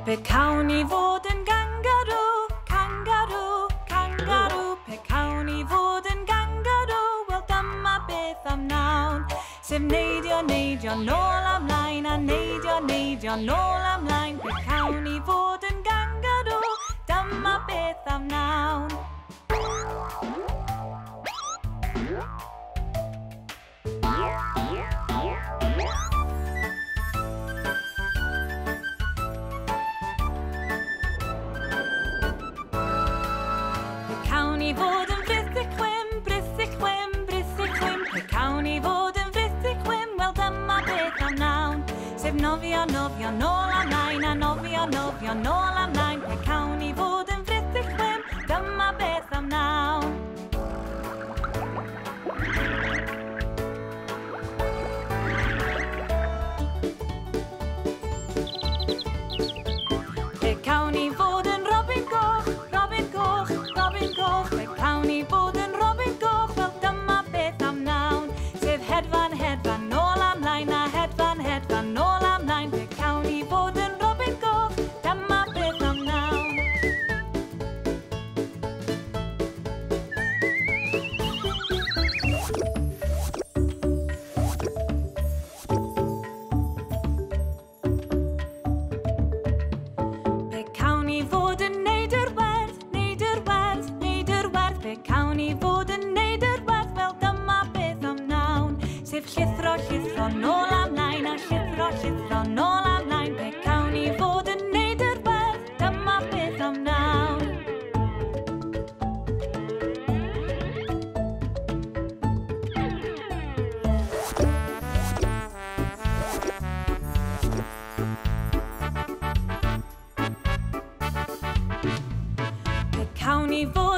Pe cawn ni fod yn kangaroo, kangaroo, kangaroo. Pe cawn ni fod yn kangaroo, wel dyma beth am nawn. Sef neidio, neidio, nôl amlaen, a neidio, neidio, nôl amlaen. Pe cawn ni fod yn kangaroo, dyma beth am nawn. Cawn ni fod yn frith i chwim, brith i chwim, brith i chwim. Pe cawn ni fod yn frith i chwim, wel dyma beth am nawn. Sef nofio, nofio, nôl amlaen, a nofio, nofio, nôl amlaen. Pe cawn ni fod yn frith i chwim, dyma beth am nawn. Pe cawn ni fod yn robin goch, robin goch, robin goch. Pe cawn ni fod yn robin goch, wel dyma beth am nawn. Sef hedfan, hedfan, nôl amlaen, a hedfan, hedfan, nôl amlaen. Pe cawn ni fod yn robin goch, dyma beth am nawn. Pe cawn ni fod yn neud yr werth, neud yr werth, neud yr werth. Pe cawn ni fod yn neud yr werth, wel dyma beth am nawn. Sef llithro, llithro, nôl amlaen, a llithro, llithro, nôl amlaen. Pe cawn ni fod yn neud yr werth, dyma beth am nawn. Pe cawn ni fod